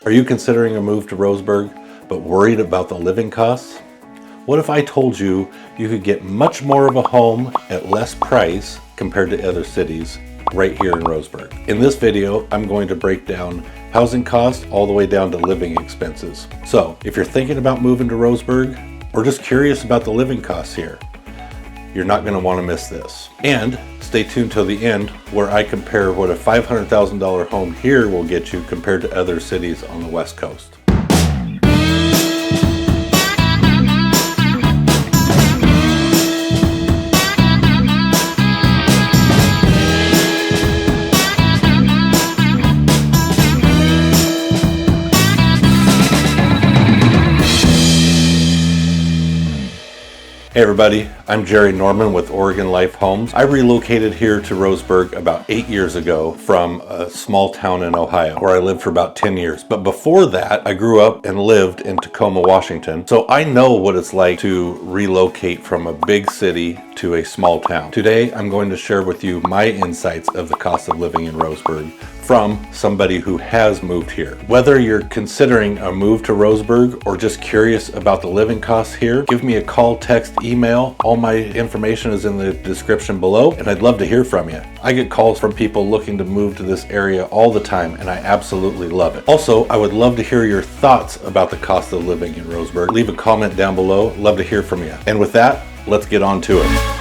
Are you considering a move to Roseburg, but worried about the living costs? What if I told you you could get much more of a home at less price compared to other cities right here in Roseburg? In this video, I'm going to break down housing costs all the way down to living expenses. So if you're thinking about moving to Roseburg or just curious about the living costs here, you're not going to want to miss this. And stay tuned till the end where I compare what a $500,000 home here will get you compared to other cities on the West Coast. Hey everybody, I'm Jerry Norman with Oregon Life Homes. I relocated here to Roseburg about 8 years ago from a small town in Ohio where I lived for about 10 years. But before that, I grew up and lived in Tacoma, Washington. So I know what it's like to relocate from a big city to a small town. Today, I'm going to share with you my insights of the cost of living in Roseburg from somebody who has moved here. Whether you're considering a move to Roseburg or just curious about the living costs here, give me a call, text, email. All my information is in the description below, and I'd love to hear from you. I get calls from people looking to move to this area all the time, and I absolutely love it. Also, I would love to hear your thoughts about the cost of living in Roseburg. Leave a comment down below. Love to hear from you. And with that, let's get on to it.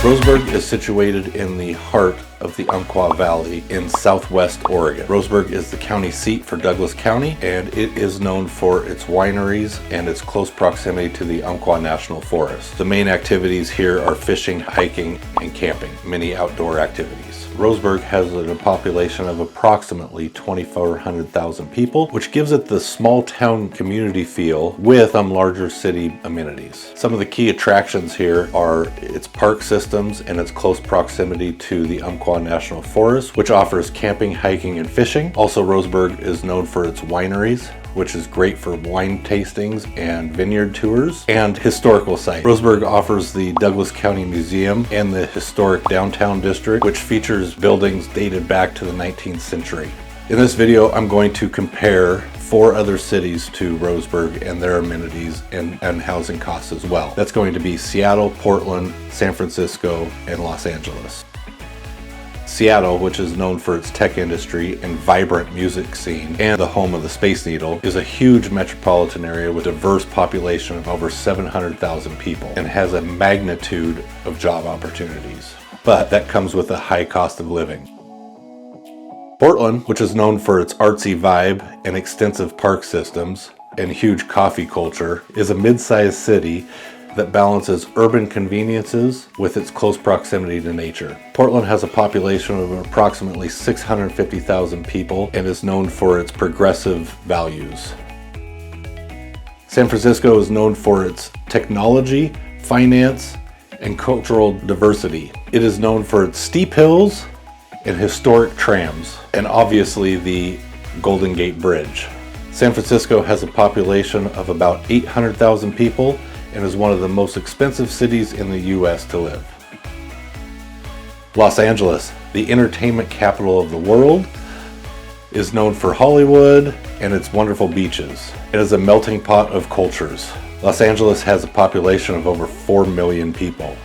Roseburg is situated in the heart of the Umpqua Valley in southwest Oregon. Roseburg is the county seat for Douglas County, and it is known for its wineries and its close proximity to the Umpqua National Forest. The main activities here are fishing, hiking, and camping, many outdoor activities. Roseburg has a population of approximately 2,400,000 people, which gives it the small town community feel with some larger city amenities. Some of the key attractions here are its park systems and its close proximity to the Umpqua National Forest, which offers camping, hiking, and fishing. Also, Roseburg is known for its wineries, which is great for wine tastings and vineyard tours, and historical sites. Roseburg offers the Douglas County Museum and the historic downtown district, which features buildings dated back to the 19th century. In this video, I'm going to compare 4 other cities to Roseburg and their amenities and housing costs as well. That's going to be Seattle, Portland, San Francisco, and Los Angeles. Seattle, which is known for its tech industry and vibrant music scene and the home of the Space Needle, is a huge metropolitan area with a diverse population of over 700,000 people and has a magnitude of job opportunities. But that comes with a high cost of living. Portland, which is known for its artsy vibe and extensive park systems and huge coffee culture, is a mid-sized city that balances urban conveniences with its close proximity to nature. Portland has a population of approximately 650,000 people and is known for its progressive values. San Francisco is known for its technology, finance, and cultural diversity. It is known for its steep hills and historic trams, and obviously the Golden Gate Bridge. San Francisco has a population of about 800,000 people and is one of the most expensive cities in the US to live. Los Angeles, the entertainment capital of the world, is known for Hollywood and its wonderful beaches. It is a melting pot of cultures. Los Angeles has a population of over 4 million people.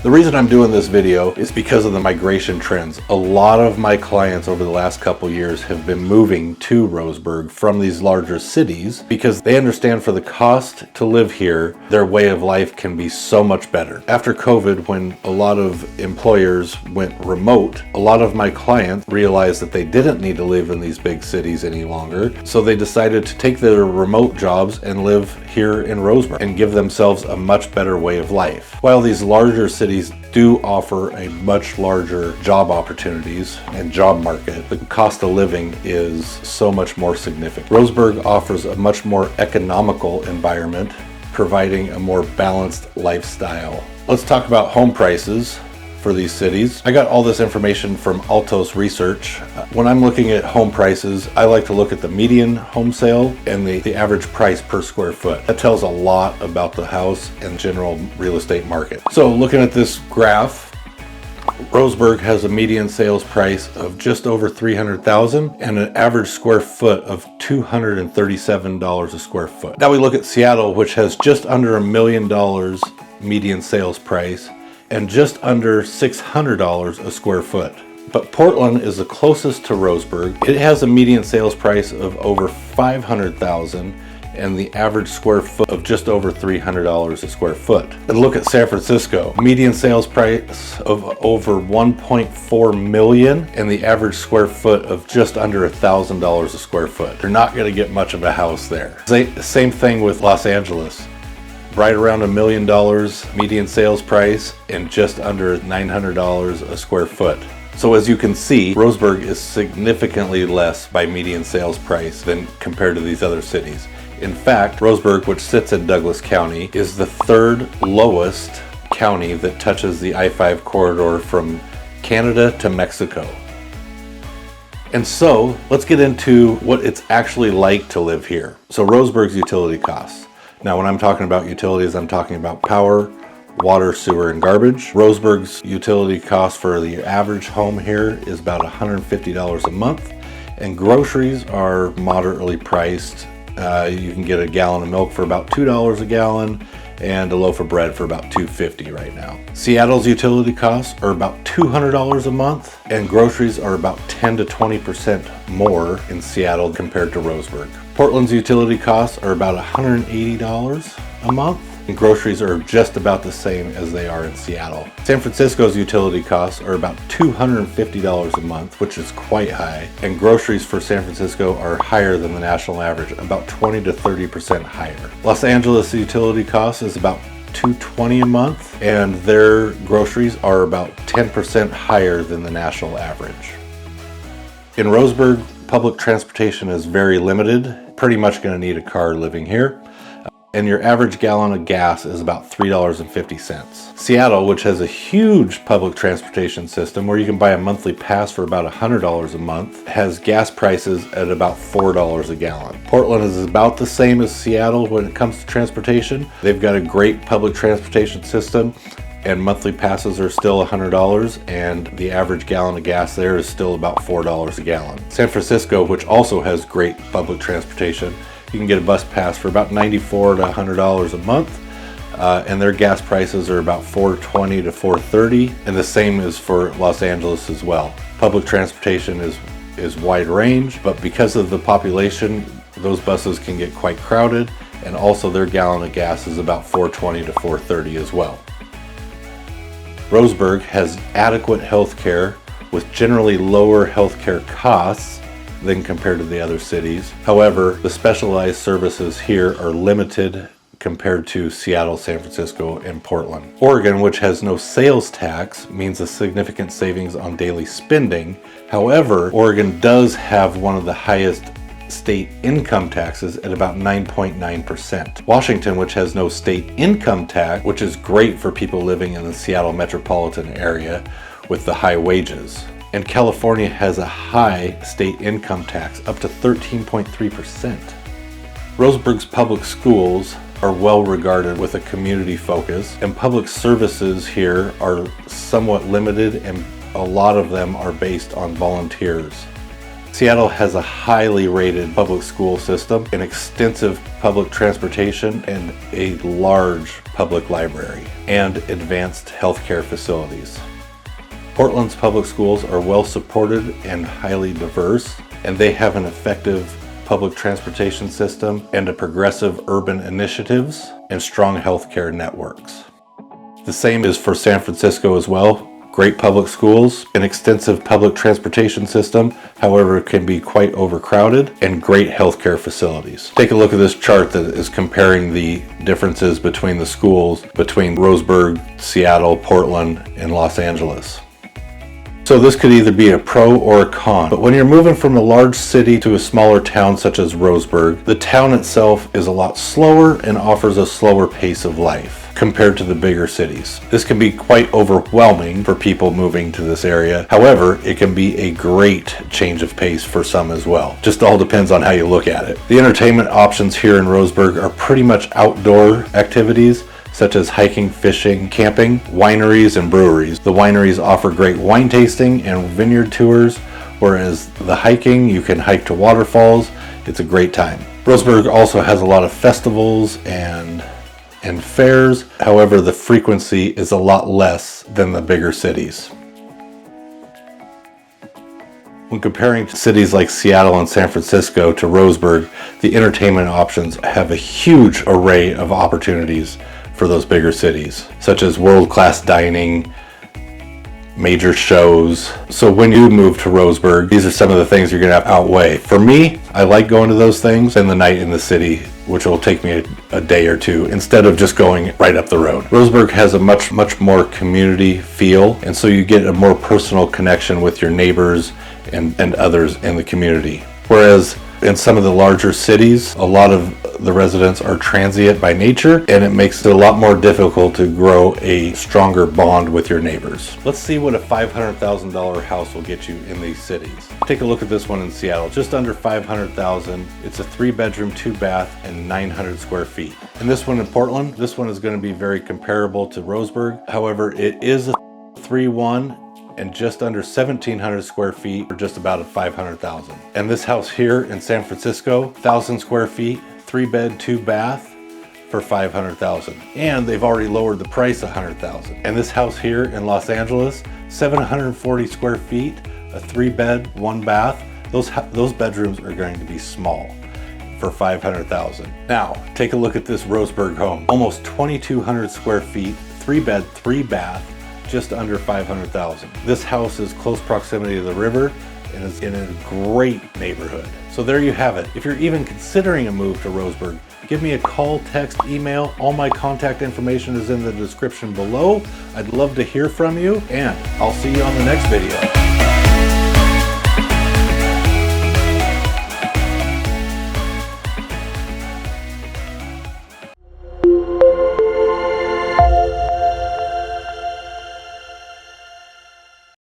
The reason I'm doing this video is because of the migration trends. A lot of my clients over the last couple years have been moving to Roseburg from these larger cities because they understand for the cost to live here, their way of life can be so much better. After COVID, when a lot of employers went remote, a lot of my clients realized that they didn't need to live in these big cities any longer, so they decided to take their remote jobs and live here in Roseburg and give themselves a much better way of life. While these larger cities do offer a much larger job opportunities and job market, the cost of living is so much more significant. Roseburg offers a much more economical environment, providing a more balanced lifestyle. Let's talk about home prices for these cities. I got all this information from Altos Research. When I'm looking at home prices, I like to look at the median home sale and the average price per square foot. That tells a lot about the house and general real estate market. So looking at this graph, Roseburg has a median sales price of just over $300,000 and an average square foot of $237 a square foot. Now we look at Seattle, which has just under $1 million median sales price and just under $600 a square foot. But Portland is the closest to Roseburg. It has a median sales price of over $500,000 and the average square foot of just over $300 a square foot. And look at San Francisco. Median sales price of over $1.4 million and the average square foot of just under $1,000 a square foot. You're not going to get much of a house there. Same thing with Los Angeles. Right around $1 million median sales price and just under $900 a square foot. So as you can see, Roseburg is significantly less by median sales price than compared to these other cities. In fact, Roseburg, which sits in Douglas County, is the third lowest county that touches the I-5 corridor from Canada to Mexico. And so, let's get into what it's actually like to live here. So Roseburg's utility costs. Now when I'm talking about utilities, I'm talking about power, water, sewer, and garbage. Roseburg's utility cost for the average home here is about $150 a month, and groceries are moderately priced. You can get a gallon of milk for about $2 a gallon and a loaf of bread for about $2.50 right now. Seattle's utility costs are about $200 a month, and groceries are about 10 to 20% more in Seattle compared to Roseburg. Portland's utility costs are about $180 a month, and groceries are just about the same as they are in Seattle. San Francisco's utility costs are about $250 a month, which is quite high, and groceries for San Francisco are higher than the national average, about 20 to 30% higher. Los Angeles utility costs is about $220 a month, and their groceries are about 10% higher than the national average. In Roseburg, public transportation is very limited. Pretty much going to need a car living here. And your average gallon of gas is about $3.50. Seattle, which has a huge public transportation system where you can buy a monthly pass for about $100 a month, has gas prices at about $4 a gallon. Portland is about the same as Seattle when it comes to transportation. They've got a great public transportation system, and monthly passes are still $100, and the average gallon of gas there is still about $4 a gallon. San Francisco, which also has great public transportation, you can get a bus pass for about $94 to $100 a month, and their gas prices are about $4.20 to $4.30, and the same is for Los Angeles as well. Public transportation is wide range, but because of the population, those buses can get quite crowded, and also their gallon of gas is about $4.20 to $4.30 as well. Roseburg has adequate health care with generally lower healthcare costs than compared to the other cities. However, the specialized services here are limited compared to Seattle, San Francisco, and Portland. Oregon, which has no sales tax, means a significant savings on daily spending. However, Oregon does have one of the highest state income taxes at about 9.9%. Washington, which has no state income tax, which is great for people living in the Seattle metropolitan area with the high wages. And California has a high state income tax, up to 13.3%. Roseburg's public schools are well regarded with a community focus, and public services here are somewhat limited, and a lot of them are based on volunteers. Seattle has a highly rated public school system, an extensive public transportation, and a large public library, and advanced healthcare facilities. Portland's public schools are well supported and highly diverse, and they have an effective public transportation system and a progressive urban initiatives and strong healthcare networks. The same is for San Francisco as well. Great public schools, an extensive public transportation system, however it can be quite overcrowded, and great healthcare facilities. Take a look at this chart that is comparing the differences between the schools between Roseburg, Seattle, Portland, and Los Angeles. So this could either be a pro or a con, but when you're moving from a large city to a smaller town such as Roseburg, the town itself is a lot slower and offers a slower pace of life compared to the bigger cities. This can be quite overwhelming for people moving to this area. However, it can be a great change of pace for some as well. Just all depends on how you look at it. The entertainment options here in Roseburg are pretty much outdoor activities. such as hiking, fishing, camping, wineries, and breweries. The wineries offer great wine tasting and vineyard tours, whereas the hiking, you can hike to waterfalls. It's a great time. Roseburg also has a lot of festivals and fairs. However, the frequency is a lot less than the bigger cities. When comparing cities like Seattle and San Francisco to Roseburg, the entertainment options have a huge array of opportunities for those bigger cities, such as world-class dining, major shows. So when you move to Roseburg, these are some of the things you're gonna have to outweigh. For me, I like going to those things and the night in the city, which will take me a day or two instead of just going right up the road. Roseburg has a much more community feel, and so you get a more personal connection with your neighbors and others in the community. Whereas in some of the larger cities, a lot of the residents are transient by nature, and it makes it a lot more difficult to grow a stronger bond with your neighbors. Let's see what a $500,000 house will get you in these cities. Take a look at this one in Seattle, just under $500,000. It's a 3-bedroom, 2-bath, and 900 square feet. And this one in Portland, this one is going to be very comparable to Roseburg. However, it is a 3-1 and just under 1,700 square feet, or just about at $500,000. And this house here in San Francisco, 1,000 square feet, 3-bed, 2-bath for $500,000. And they've already lowered the price $100,000. And this house here in Los Angeles, 740 square feet, a 3-bed, 1-bath. Those bedrooms are going to be small for $500,000. Now, take a look at this Roseburg home. Almost 2,200 square feet, 3-bed, 3-bath, just under $500,000. This house is close proximity to the river and is in a great neighborhood. So there you have it. If you're even considering a move to Roseburg, give me a call, text, email. All my contact information is in the description below. I'd love to hear from you, and I'll see you on the next video.